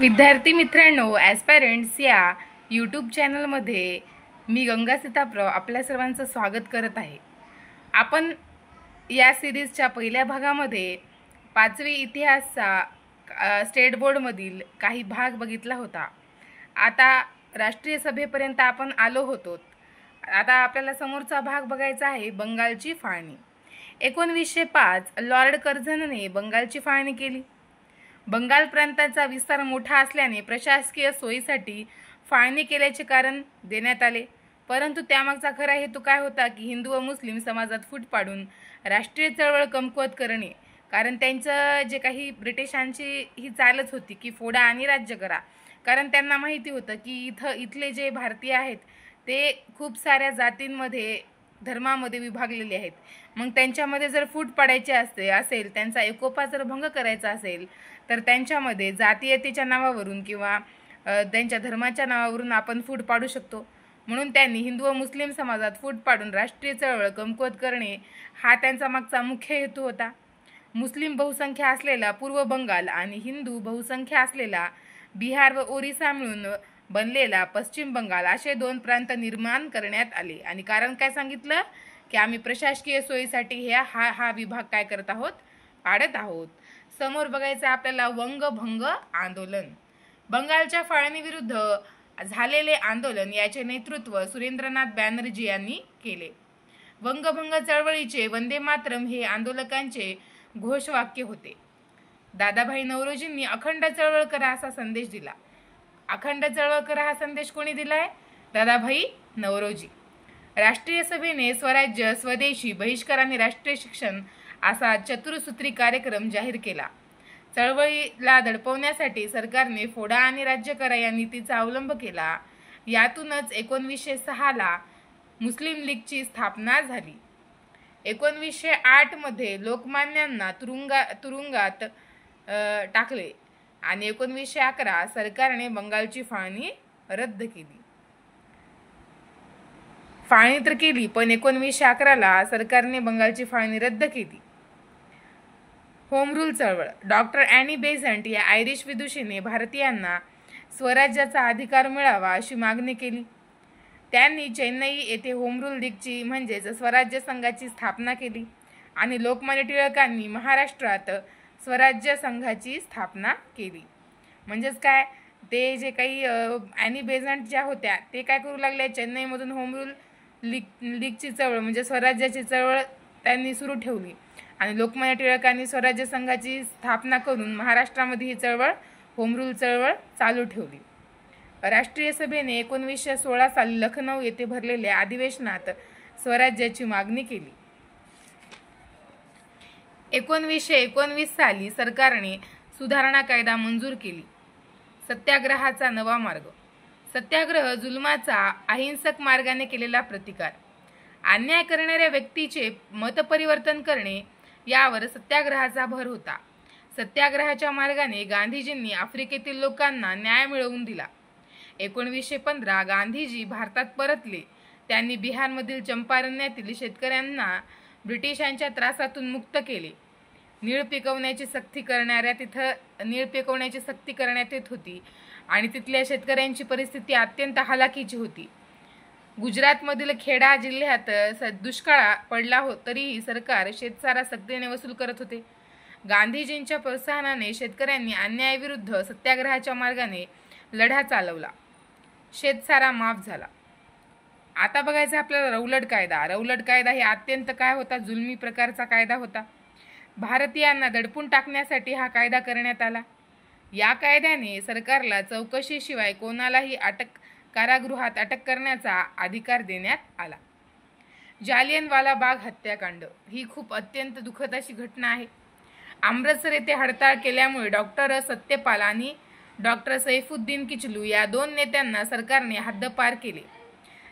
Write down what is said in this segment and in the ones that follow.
विद्यार्थी मित्रांनो, ॲस्पायरंट्स या यूट्यूब चॅनलमध्ये मी गंगा सीताप्रव आपल्या सर्वांचं स्वागत करत आहे। आपण या सिरीजच्या पहिल्या भागामध्ये 5वी इतिहासचा स्टेट बोर्डमधील काही भाग बघितला होता। आता राष्ट्रीय सभेपर्यंत आपण आलो होतो। आता आपल्याला समोरचा भाग बघायचा आहे, बंगालची फाळणी। 1905 लॉर्ड कर्झनने बंगालची फाळणी केली। बंगाल प्रांताचा विस्तार मोठा असल्याने प्रशासकीय सोयीसाठी फाळणी केल्याचे कारण देण्यात आले, परंतु त्यामागचा खरा हेतू काय होता की हिंदू व मुस्लिम समाजात फूट पाडून राष्ट्रीय चळवळ कमकुवत करणे। कारण त्यांचं जे काही ब्रिटिशांची ही चालच होती की फोडा आणि राज्य करा, कारण त्यांना माहिती होतं की इथले जे भारतीय आहेत ते खूप साऱ्या जातींमध्ये धर्मामध्ये विभागलेले आहेत। मग त्यांच्यामध्ये जर फूट पाडायची असेल, त्यांचा एकोपा जर भंग करायचा असेल, तर त्यांच्यामध्ये जातीयतेच्या नावावरून किंवा त्यांच्या धर्माच्या नावावरून आपण फूट पाडू शकतो। म्हणून त्यांनी हिंदू व मुस्लिम समाजात फूट पाडून राष्ट्रीय चळवळ कमकुवत करणे हा त्यांचा मागचा मुख्य हेतू होता। मुस्लिम बहुसंख्या असलेला पूर्व बंगाल आणि हिंदू बहुसंख्या असलेला बिहार व ओरिसा मिळून बनलेला पश्चिम बंगाल असे दोन प्रांत निर्माण करण्यात आले। आणि कारण काय सांगितलं की आम्ही प्रशासकीय सोयीसाठी हा विभाग काय करत आहोत, पाडत आहोत। समोर बघायचं आपल्याला वंगभंग आंदोलन। बंगालच्या फाळणीविरुद्ध झालेले आंदोलन याचे नेतृत्व सुरेंद्रनाथ बॅनर्जी यांनी केले। वंगभंग चळवळीचे वंदे मातरम हे आंदोलकांचे घोषवाक्य होते। दादाभाई नौरोजींनी अखंड चळवळ करा असा संदेश दिला। अखंड चळवळ करा हा संदेश कोणी दिलाय? दादाभाई नौरोजी। राष्ट्रीय सभेने स्वराज्य, स्वदेशी, बहिष्कार आणि राष्ट्रीय शिक्षण असा चतुर्सूत्री कार्यक्रम जाहीर केला। चळवळीला दडपवण्यासाठी सरकारने फोडा आणि राज्य करा या नीतीचा अवलंब केला। यातूनच 1906 ला मुस्लिम लीगची स्थापना झाली। 1908 मध्ये लोकमान्यांना तुरुंगात टाकले आणि 1911 सरकारने बंगालची फाळणी रद्द केली। फाळणी तर केली, पण 1911 ला सरकारने बंगालची फाळणी रद्द केली। होम रूल चळवळ। डॉक्टर ॲनी बेझंट या आयरिश विदुषीने भारतीयांना स्वराज्याचा अधिकार मिळावा अशी मागणी केली। त्यांनी चेन्नई येथे होम रूल लीगची म्हणजेच स्वराज्य संघाची स्थापना केली आणि लोकमान्य टिळकांनी महाराष्ट्रात स्वराज्य संघाची स्थापना केली। म्हणजेच काय, ते जे काही ॲनी बेझंट ज्या होत्या ते काय करू लागले, चेन्नईमधून होम रूल लीगची चळवळ म्हणजे स्वराज्याची चळवळ त्यांनी सुरू ठेवली आणि लोकमान्य टिळकांनी स्वराज्य संघाची स्थापना करून महाराष्ट्रामध्ये ही चळवळ, होम रूल चळवळ चालू ठेवली। राष्ट्रीय सभेने 1916 साली लखनौ येथे भरलेल्या अधिवेशनात स्वराज्याची मागणी केली। 1919 साली सरकारने सुधारणा कायदा मंजूर केली। सत्याग्रहाचा नवा मार्ग। सत्याग्रह जुलमाचा अहिंसक मार्गाने केलेला प्रतिकार। अन्याय करणाऱ्या व्यक्तीचे मतपरिवर्तन करणे यावर सत्याग्रहाचा भर होता। सत्याग्रहाच्या मार्गाने गांधीजींनी आफ्रिकेतील लोकांना न्याय मिळवून दिला। 1915 गांधीजी भारतात परतले। त्यांनी बिहारमधील चंपारण्यातील शेतकऱ्यांना ब्रिटिशांच्या त्रासातून मुक्त केले। नीळ पिकवण्याची सक्ती करण्यात येत होती आणि तिथल्या शेतकऱ्यांची परिस्थिती अत्यंत हलाखीची होती। गुजरातमधील खेडा जिल्ह्यात दुष्काळ पडला तरीही सरकार शेतसारा सक्तीने वसूल करत होते। गांधीजींच्या प्रोत्साहनाने शेतकऱ्यांनी अन्यायाविरुद्ध सत्याग्रहाच्या मार्गाने लढा चालवला। शेतसारा माफ झाला। आता बघायचं आपल्याला रौलट कायदा। रौलट कायदा हे अत्यंत काय होता, जुलमी प्रकारचा कायदा होता। भारतीयांना दडपून टाकण्यासाठी हा कायदा करण्यात आला। या कायद्याने सरकारला चौकशीशिवाय कोणालाही कारागृहात अटक करण्याचा अधिकार देण्यात आला। जालियनवाला बाग हत्याकांड ही खूप अत्यंत दुःखद अशी घटना आहे। अमृतसर येथे हडताळ केल्यामुळे डॉक्टर सत्यपाल आणि डॉक्टर सैफुद्दीन किचलू या दोन नेत्यांना सरकारने हद्दपार केले।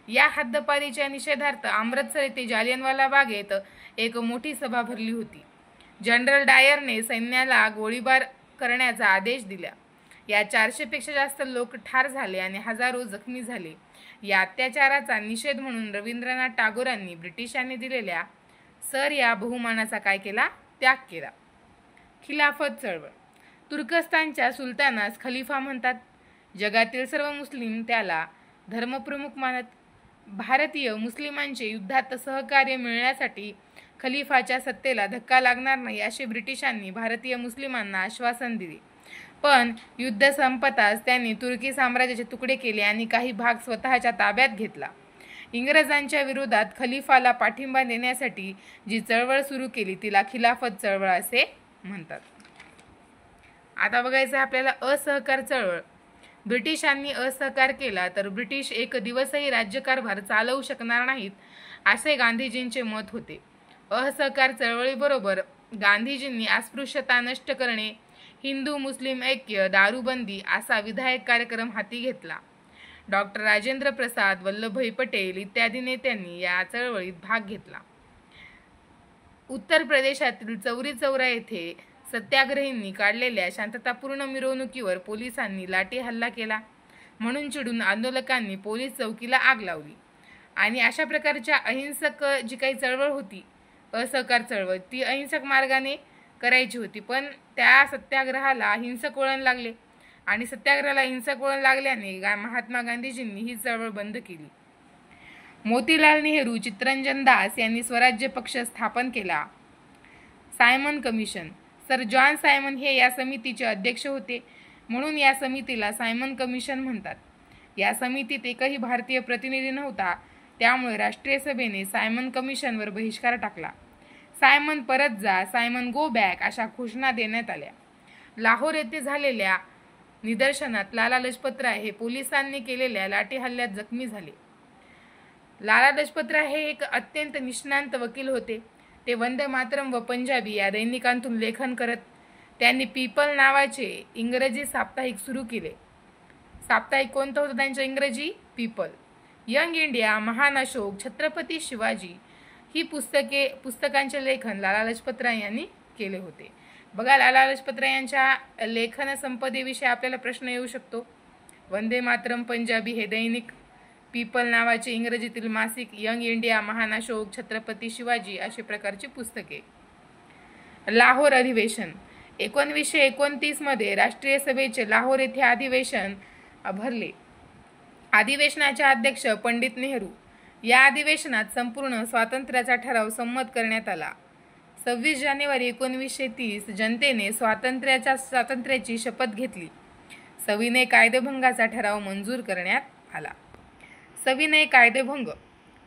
या हद्दपारीच्या निषेधार्थ अमृतसर येथे जालियनवाला बागेत एक मोठी सभा भरली होती। जनरल डायरने सैन्याला गोळीबार करण्याचा आदेश दिला। या 400 पेक्षा जास्त लोक ठार झाले आणि हजारो जखमी झाले। या अत्याचाराचा निषेध म्हणून रवींद्रनाथ टागोरांनी ब्रिटिशांनी दिलेल्या सर या बहुमानाचा काय केला, त्याग केला। खिलाफत चळवळ। तुर्कस्तानच्या सुलतानास खलिफा म्हणतात. जगातील सर्व मुस्लिम त्याला धर्मप्रमुख मानत. भारतीय मुस्लिमांचे युद्धात सहकार्य मिळण्यासाठी खलिफाच्या सत्तेला धक्का लागणार नाही असे ब्रिटिशांनी भारतीय मुस्लिमांना आश्वासन दिले. पण युद्ध संपताच त्यांनी तुर्की साम्राज्याचे तुकडे केले आणि काही भाग स्वतःच्या ताब्यात घेतला. इंग्रजांच्या विरोधात खलिफाला पाठिंबा देण्यासाठी जी चळवळ सुरू केली तिला खिलाफत चळवळ असे म्हणतात. आता बघायचं आपल्याला असहकार चळवळ. ब्रिटिशांनी असहकार केला तर ब्रिटिश एक दिवसही राज्यकारभार चालवू शकणार नाहीत असे गांधीजींचे मत होते. असहकार चळवळीबरोबर गांधीजींनी अस्पृश्यता नष्ट करणे, हिंदू मुस्लिम ऐक्य, दारूबंदी असा विधायक कार्यक्रम हाती घेतला. डॉक्टर राजेंद्र प्रसाद, वल्लभभाई पटेल इत्यादी नेत्यांनी या चळवळीत भाग घेतला. उत्तर प्रदेशातील चौरी चौरा येथे सत्याग्रहींनी काढलेल्या शांततापूर्ण मिरवणुकीवर पोलिसांनी लाठी हल्ला केला. म्हणून चिडून आंदोलकांनी पोलीस चौकीला आग लावली आणि अशा प्रकारच्या अहिंसक जी काही चळवळ होती, असहकार चळवळ, ती अहिंसक मार्गाने करायची होती. पण त्या सत्याग्रहाला हिंसक वळण लागले आणि सत्याग्रहाला हिंसक वळण लागल्याने महात्मा गांधीजींनी ही चळवळ बंद केली. मोतीलाल नेहरू, चित्तरंजन दास यांनी स्वराज्य पक्ष स्थापन केला. Simon commission. Sir John Simon हे या समितीचे अध्यक्ष होते, म्हणून या समितीला सायमन कमिशन म्हणतात. या समितीत एकही भारतीय प्रतिनिधी नव्हता, त्यामुळे राष्ट्रीय सभेने सायमन कमिशनवर बहिष्कार टाकला. सायमन परत जा, सायमन गो बॅक अशा घोषणा देण्यात आल्या. लाहोर येथे झालेल्या निदर्शनात लाला लजपतराय हे पोलिसांनी केलेल्या लाठी हल्ल्यात जखमी झाले. लाला लजपतराय हे एक अत्यंत निष्णांत वकील होते. ते वंदे मातरम व पंजाबी या दैनिकांतून लेखन करत. त्यांनी पीपल नावाचे इंग्रजी साप्ताहिक सुरू केले. साप्ताहिक कोणतं होतं त्यांचं इंग्रजी? पीपल. यंग इंडिया, महान अशोक, छत्रपती शिवाजी ही पुस्तकांचे लेखन लाला लजपतराय यांनी केले होते. बघा, लाला लजपतराय यांच्या लेखन संपदेविषयी आपल्याला प्रश्न येऊ शकतो. वंदे मातरम पंजाबी हे दैनिक, पीपल नावाचे इंग्रजीतील मासिक, यंग इंडिया, महान अशोक, छत्रपती शिवाजी असे प्रकारची पुस्तके. लाहोर अधिवेशन. 1929 मध्ये राष्ट्रीय सभेचे लाहोर येथे अधिवेशन भरले. अधिवेशनाचे अध्यक्ष पंडित नेहरू. या अधिवेशनात संपूर्ण स्वातंत्र्याचा ठराव संमत करण्यात आला. 26 जानेवारी 1930 जनतेने स्वातंत्र्याची शपथ घेतली. सविनय कायदेभंगाचा ठराव मंजूर करण्यात आला. सविनय कायदेभंग.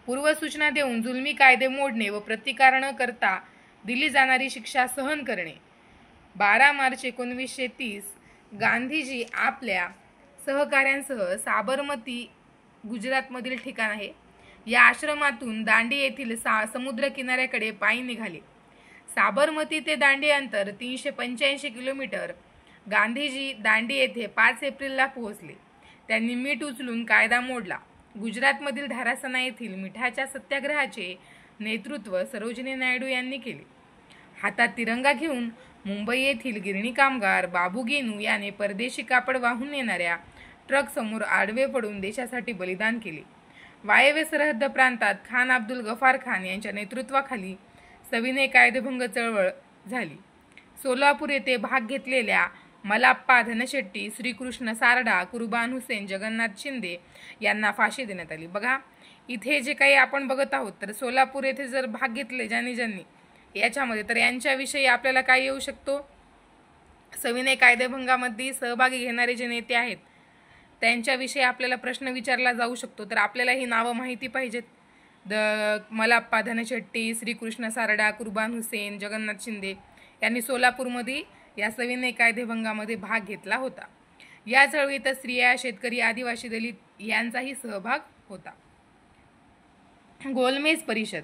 पूर्वसूचना देऊन जुलमी कायदे मोडणे व प्रतिकार न करता दिली जाणारी शिक्षा सहन करणे. 12 मार्च 1930 गांधीजी आपल्या सहकाऱ्यांसह साबरमती, गुजरातमधील ठिकाण आहे, या आश्रमातून दांडी येथील समुद्र किनाऱ्याकडे पायी निघाले. साबरमती ते दांडी अंतर 385 किलोमीटर. गांधीजी दांडी येथे 5 एप्रिलला पोहोचले. त्यांनी मीठ उचलून कायदा मोडला. गुजरातमधील धारासना येथील मिठाच्या सत्याग्रहाचे नेतृत्व सरोजिनी नायडू यांनी केले. हातात तिरंगा घेऊन मुंबई येथील गिरणी कामगार बाबू गेनू याने परदेशी कापड वाहून येणाऱ्या ट्रक समोर आडवे पडून देशासाठी बलिदान केले. वायव्य सरहद्द प्रांतात खान अब्दुल गफार खान यांच्या नेतृत्वाखाली सविनय कायदेभंग चळवळ झाली. सोलापूर येथे भाग घेतलेल्या मलाप्पा धनशेट्टी, श्रीकृष्ण सारडा, कुर्बान हुसेन, जगन्नाथ शिंदे यांना फाशी देण्यात आली. बघा, इथे जे काही आपण बघत आहोत तर सोलापूर येथे जर भाग घेतले ज्यांनी याच्यामध्ये, तर यांच्याविषयी आपल्याला काय येऊ शकतो? सविनय कायदेभंगामध्ये सहभागी घेणारे जे नेते आहेत त्यांच्याविषयी आपल्याला प्रश्न विचारला जाऊ शकतो. तर आपल्याला ही नावं माहिती पाहिजेत. मलाप्पा धनशेट्टी, श्रीकृष्ण सारडा, कुर्बान हुसेन, जगन्नाथ शिंदे यांनी सोलापूरमध्ये या सविनय कायदेभंगामध्ये भाग घेतला होता. या चळवळीत स्त्रिया, शेतकरी, आदिवासी, दलित यांचाही सहभाग होता. गोलमेज परिषद.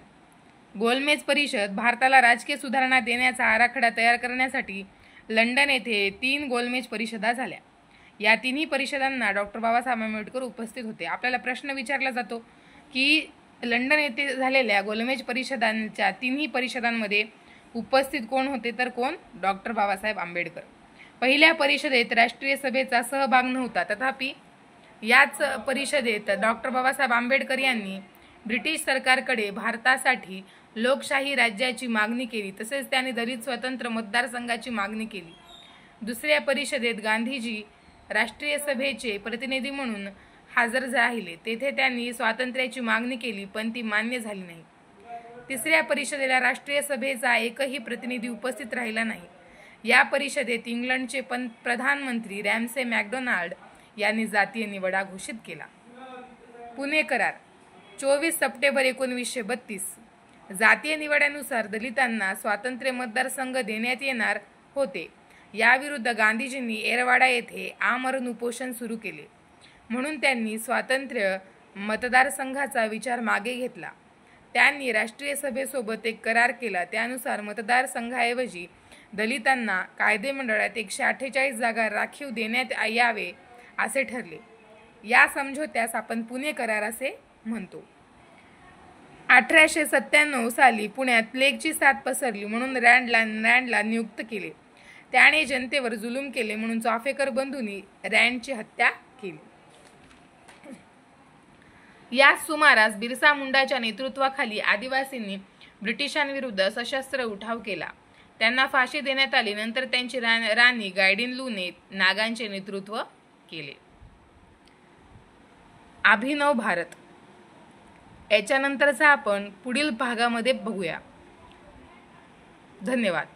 गोलमेज परिषद भारताला राजकीय सुधारणा देण्याचा आराखडा तयार करण्यासाठी लंडन येथे 3 गोलमेज परिषदा झाल्या. या तिन्ही परिषदांना डॉक्टर बाबासाहेब आंबेडकर उपस्थित होते. आपल्याला प्रश्न विचारला जातो की लंडन येथे झालेल्या गोलमेज परिषदांच्या तिन्ही परिषदांमध्ये उपस्थित कोण होते? तर कोण? डॉक्टर बाबासाहेब आंबेडकर. पहिल्या परिषदेत राष्ट्रीय सभेचा सहभाग नव्हता, तथापि याच परिषदेत डॉक्टर बाबासाहेब आंबेडकर यांनी ब्रिटिश सरकारकडे भारतासाठी लोकशाही राज्याची मागणी केली. तसेच त्यांनी दलित स्वतंत्र मतदारसंघाची मागणी केली. दुसऱ्या परिषदेत गांधीजी राष्ट्रीय सभेचे प्रतिनिधी म्हणून हजर राहिले. तेथे त्यांनी स्वातंत्र्याची मागणी केली, पण ती मान्य झाली नाही. तिसऱ्या परिषदेला राष्ट्रीय सभेचा एकही प्रतिनिधी उपस्थित राहिला नाही. या परिषदेत इंग्लंडचे प्रधानमंत्री रॅमसे मॅकडोनाल्ड यांनी जातीय निवडा घोषित केला. पुणे करार 24 सप्टेंबर 1932. जातीय निवड्यानुसार दलितांना स्वातंत्र्य मतदारसंघ देण्यात येणार होते. याविरुद्ध गांधीजींनी एरवाडा येथे आमरण उपोषण सुरू केले. म्हणून त्यांनी स्वातंत्र्य मतदारसंघाचा विचार मागे घेतला. त्यांनी राष्ट्रीय सभेसोबत एक करार केला. त्यानुसार मतदारसंघाऐवजी दलितांना कायदेमंडळात 148 जागा राखीव देण्यात यावे असे ठरले. या समझोत्यास आपण पुणे करार असे म्हणतो. 1897 साली पुण्यात प्लेगची साथ पसरली म्हणून रँडला नियुक्त केले. त्याने जनतेवर जुलूम केले म्हणून चाफेकर बंधूंनी रँडची हत्या केली. या सुमारास बिरसा मुंडाच्या नेतृत्वाखाली आदिवासींनी ब्रिटिशांविरुद्ध सशस्त्र उठाव केला. त्यांना फाशी देण्यात आली. नंतर त्यांची राणी गायडिन लूने नागांचे नेतृत्व केले. अभिनव भारत याच्यानंतरचा आपण पुढील भागामध्ये बघूया. धन्यवाद.